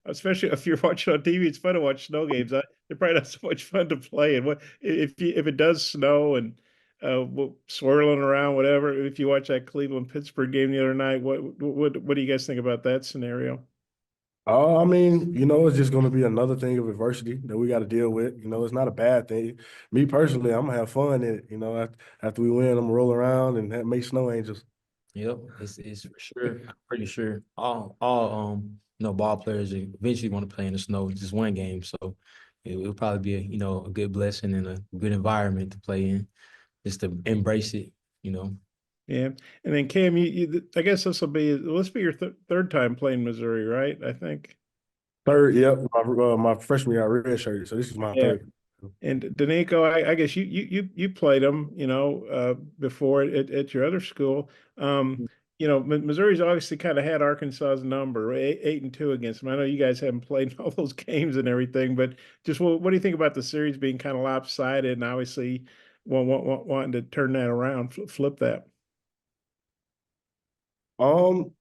especially if you're watching on TV. It's fun to watch snow games. They're probably not so much fun to play. And what if it does snow and swirling around, whatever? If you watch that Cleveland Pittsburgh game the other night, what do you guys think about that scenario? I mean, it's just going to be another thing of adversity that we got to deal with. It's not a bad thing. Me personally, I'm gonna have fun in it. After we win, I'm gonna roll around and make snow angels. Yep, it's for sure. I'm pretty sure all ball players eventually want to play in the snow. Just one game, so it'll probably be a good blessing and a good environment to play in, just to embrace it. You know. Yeah, and then Cam, I guess this be your third time playing Missouri, right? I think. Third, yep, my freshman year I redshirt, so this is my Yeah. third. And Doneiko, I guess you played them, before at your other school. Missouri's obviously kind of had Arkansas's number, 8-2 against them. I know you guys haven't played in all those games and everything, but just what do you think about the series being kind of lopsided and obviously wanting to turn that around, flip that? Um,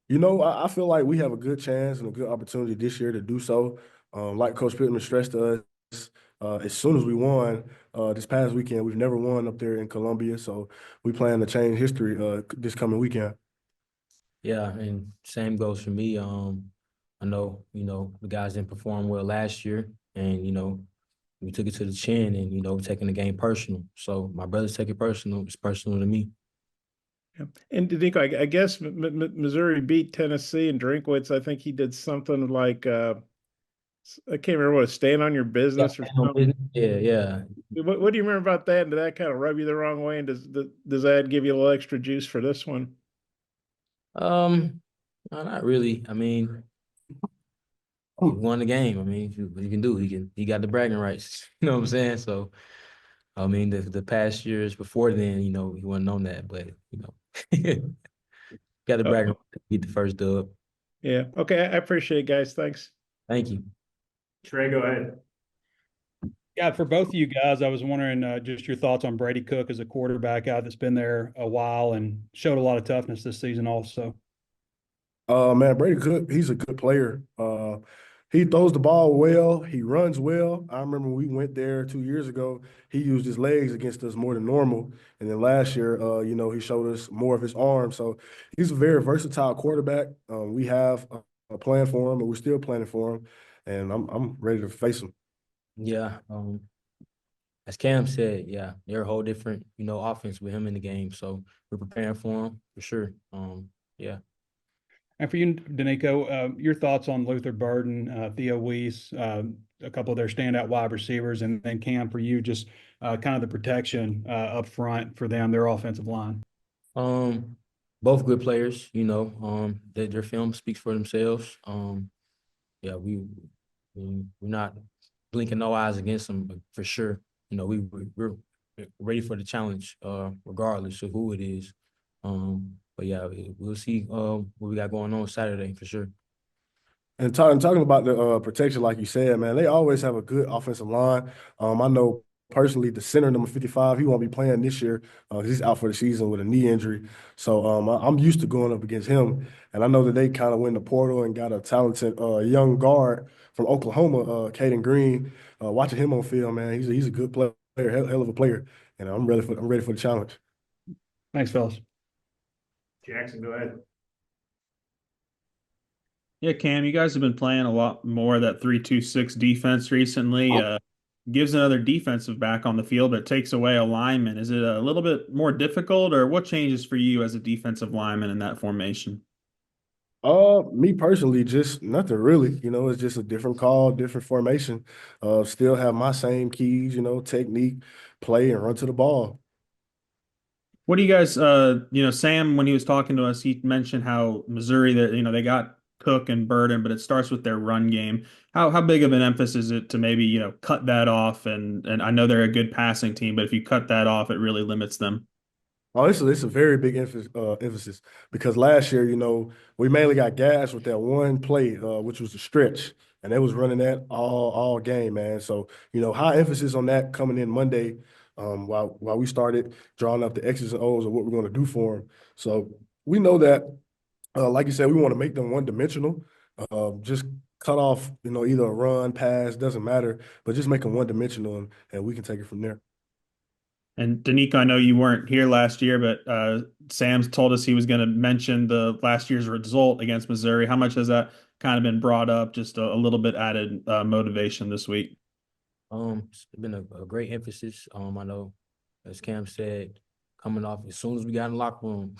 I feel like we have a good chance and a good opportunity this year to do so. Like Coach Pittman stressed to us, as soon as we won this past weekend, we've never won up there in Columbia, so we plan to change history this coming weekend. Yeah, and same goes for me. I know the guys didn't perform well last year, and we took it to the chin, and taking the game personal. So my brothers take it personal. It's personal to me. Yeah. And Nico, I guess Missouri beat Tennessee and Drinkwitz. I think he did something like I can't remember what, staying on your Yeah, business or something. yeah, yeah. What do you remember about that? And did that kind of rub you the wrong way? And does that give you a little extra juice for this one? No, not really. I mean, he won the game. I mean, what you can do, he got the bragging rights. You know what I'm saying? So, I mean, the past years before then, he wasn't on that, but got the bragging Oh, rights to get the first dub. yeah. Okay, I appreciate it, guys. Thanks. Thank you. Trey, go ahead. Yeah, for both of you guys, I was wondering just your thoughts on Brady Cook as a quarterback out that's been there a while and showed a lot of toughness this season also. Man, Brady Cook, he's a good player. He throws the ball well. He runs well. I remember we went there 2 years ago. He used his legs against us more than normal. And then last year, he showed us more of his arm. So he's a very versatile quarterback. We have a plan for him, and we're still planning for him. And I'm ready to face him. Yeah. As Cam said, yeah, they're a whole different, offense with him in the game. So we're preparing for him for sure. Yeah. And for you, Doneiko, your thoughts on Luther Burden, Theo Weiss, a couple of their standout wide receivers, and then Cam, for you, just kind of the protection up front for them, their offensive line. Both good players, their film speaks for themselves. Yeah, we're not blinking no eyes against them, but for sure. We're ready for the challenge, regardless of who it is. But yeah, we'll see what we got going on Saturday for sure. And talking about the protection, like you said, man, they always have a good offensive line. I know personally the center, number 55, he won't be playing this year because he's out for the season with a knee injury. So I'm used to going up against him. And I know that they kind of went the portal and got a talented young guard from Oklahoma, Caden Green. Watching him on field, man, he's a good player, hell of a player. And I'm ready for the challenge. Thanks, fellas. Jackson, go ahead. Yeah, Cam, you guys have been playing a lot more of that 3-2-6 defense recently. Gives another defensive back on the field, but takes away a lineman. Is it a little bit more difficult, or what changes for you as a defensive lineman in that formation? Me personally, just nothing really. It's just a different call, different formation. Still have my same keys, technique, play, and run to the ball. What do you guys, Sam, when he was talking to us, he mentioned how Missouri, that they got Cook and Burden, but it starts with their run game. How big of an emphasis is it to maybe cut that off? And I know they're a good passing team, but if you cut that off, it really limits them. Oh, it's a very big emphasis because last year, we mainly got gas with that one play, which was the stretch, and they was running that all game, man. So, high emphasis on that coming in Monday, while we started drawing up the X's and O's of what we're going to do for them. So we know that, like you said, we want to make them one dimensional, just cut off, either a run, pass, doesn't matter, but just make them one-dimensional, and we can take it from there. And Doneiko, I know you weren't here last year, but Sam's told us he was going to mention the last year's result against Missouri. How much has that kind of been brought up? Just a little bit added motivation this week. It's been a great emphasis. I know, as Cam said, coming off as soon as we got in the locker room,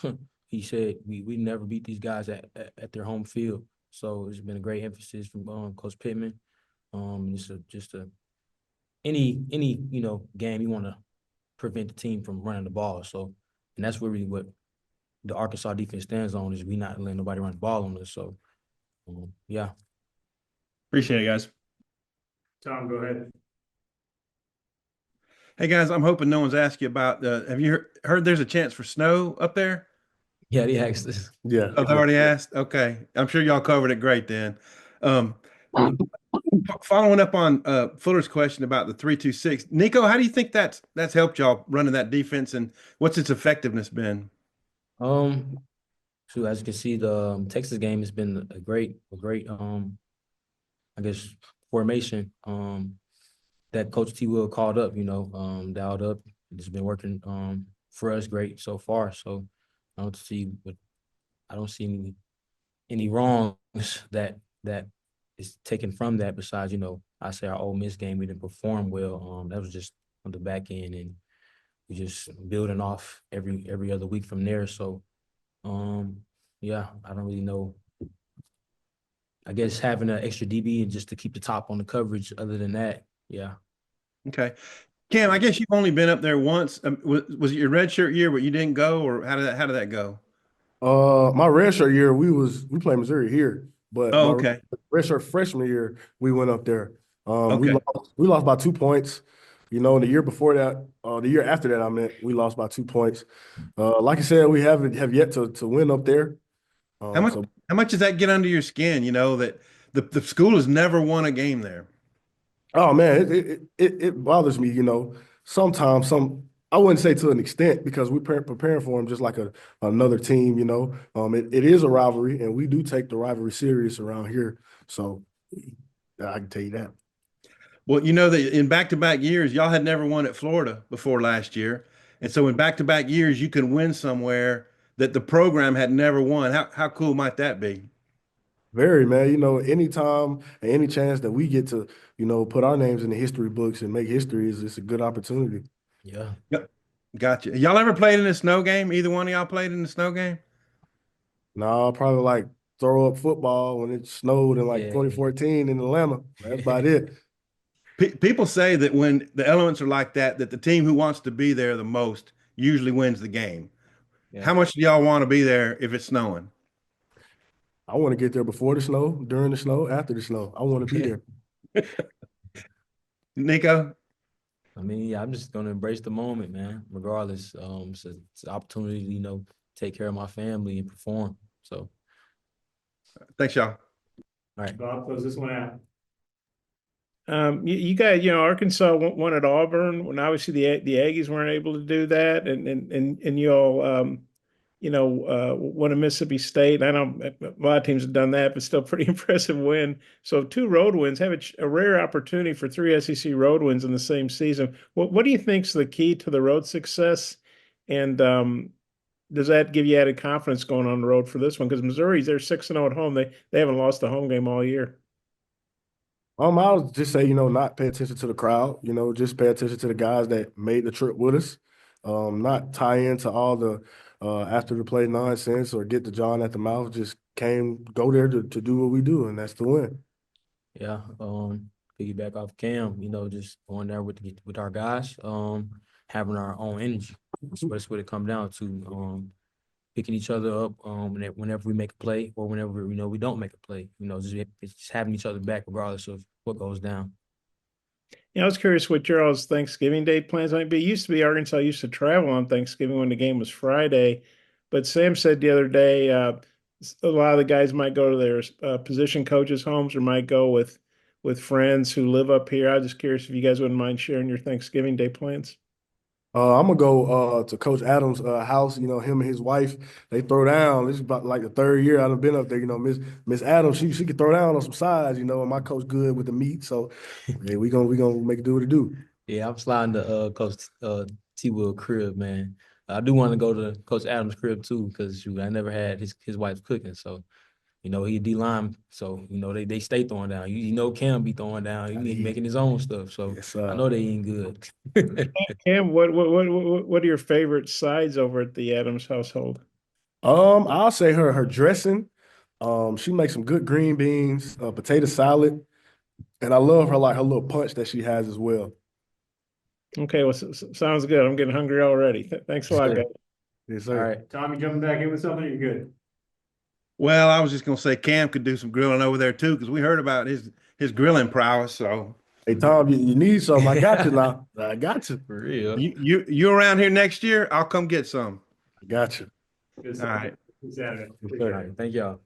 he said we never beat these guys at their home field. So it's been a great emphasis from Coach Pittman. Just any game you want to prevent the team from running the ball. So, and that's really what the Arkansas defense stands on, is we not letting nobody run the ball on us. So, yeah. Appreciate it, guys. Tom, go ahead. Hey guys, I'm hoping no one's asked you about have you heard there's a chance for snow up there? Yeah, they asked us. Yeah. Oh, they already asked? Okay. I'm sure y'all covered it great then. Um, following up on Fuller's question about the 3-2-6, Nico, how do you think that's helped y'all running that defense, and what's its effectiveness been? So as you can see, the Texas game has been a great I guess formation that Coach T. Will called up, dialed up. It's been working for us great so far. So I don't see any wrongs that is taken from that. Besides, I say our Ole Miss game, we didn't perform well. That was just on the back end, and we just building off every other week from there. So yeah, I don't really know. I guess having an extra DB and just to keep the top on the coverage. Other than that, yeah. Okay. Cam, I guess you've only been up there once. Was it your redshirt year, but you didn't go, or how did that go? My redshirt year, we played Missouri here, but Oh, my okay. redshirt freshman year, we went up there. Okay. We lost by 2 points. The year before that, the year after that, we lost by 2 points. Like I said, we have yet to win up there. How much So how much does that get under your skin, that the school has never won a game there? oh man, it bothers me. Sometimes I wouldn't say to an extent because we're preparing for them just like another team. It is a rivalry, and we do take the rivalry serious around here. So I can tell you that. Well, that in back-to-back years, y'all had never won at Florida before last year. And so in back-to-back years, you can win somewhere that the program had never won. How cool might that be? Very, man. Anytime and any chance that we get to, put our names in the history books and make history is it's a good opportunity. Yeah. Yep. Gotcha. Y'all ever played in a snow game? Either one of y'all played in a snow game? No, probably like throw up football when it snowed in like Yeah. 2014 in Atlanta. That's about it. People say that when the elements are like that the team who wants to be there the most usually wins the game. Yeah. How much do y'all want to be there if it's snowing? I want to get there before the snow, during the snow, after the snow. I want to be there. Nico? I mean, yeah, I'm just gonna embrace the moment, man. Regardless, it's an opportunity, take care of my family and perform. So, Thanks, y'all. all right. Bob, close this one out. You guys, Arkansas won at Auburn when obviously the Aggies weren't able to do that, and you all, won at Mississippi State. I know a lot of teams have done that, but still pretty impressive win. So 2 road wins, have a rare opportunity for 3 SEC road wins in the same season. What do you think's the key to the road success? And does that give you added confidence going on the road for this one? Because Missouri's they're 6-0 at home. They haven't lost a home game all year. I'll just say, not pay attention to the crowd, just pay attention to the guys that made the trip with us. Not tie into all the after the play nonsense or get the John at the mouth. Just go there to do what we do, and that's to win. Yeah. Piggyback off Cam, just going there with our guys, having our own energy. That's what it comes down to. Picking each other up whenever we make a play or whenever we don't make a play. Just having each other back regardless of what goes down. I was curious what your all's Thanksgiving Day plans might be. It used to be Arkansas used to travel on Thanksgiving when the game was Friday, but Sam said the other day a lot of the guys might go to their position coaches' homes or might go with friends who live up here. I was just curious if you guys wouldn't mind sharing your Thanksgiving Day plans. I'm gonna go to Coach Adams' house. You know, him and his wife, they throw down. This is about like the third year I've been up there. You know, Miss Adams, she could throw down on some sides. You know, and my coach good with the meat, so yeah, we gonna make it do what it do. Yeah, I'm sliding to Coach T Will crib, man. I do want to go to Coach Adams' crib too, because I never had his wife's cooking. So, you know, he D-line, so you know they stay throwing down. You know Cam be throwing down. He be making his own stuff. So Yes, I know they eating good. Cam, what are your favorite sides over at the Adams household? I'll say her dressing. She makes some good green beans, potato salad, and I love her little punch that she has as well. Okay, well, sounds good. I'm getting hungry already. Thanks a lot, Sure. guys. Yes, All sir. right. Tommy, jumping back in with something, you're good. Well, I was just gonna say Cam could do some grilling over there too, because we heard about his grilling prowess. So Hey Tom, you need something? I got you now. I got you. For real. you around here next year? I'll come get some. I got you. Good All right. Saturday. All right. Thank y'all.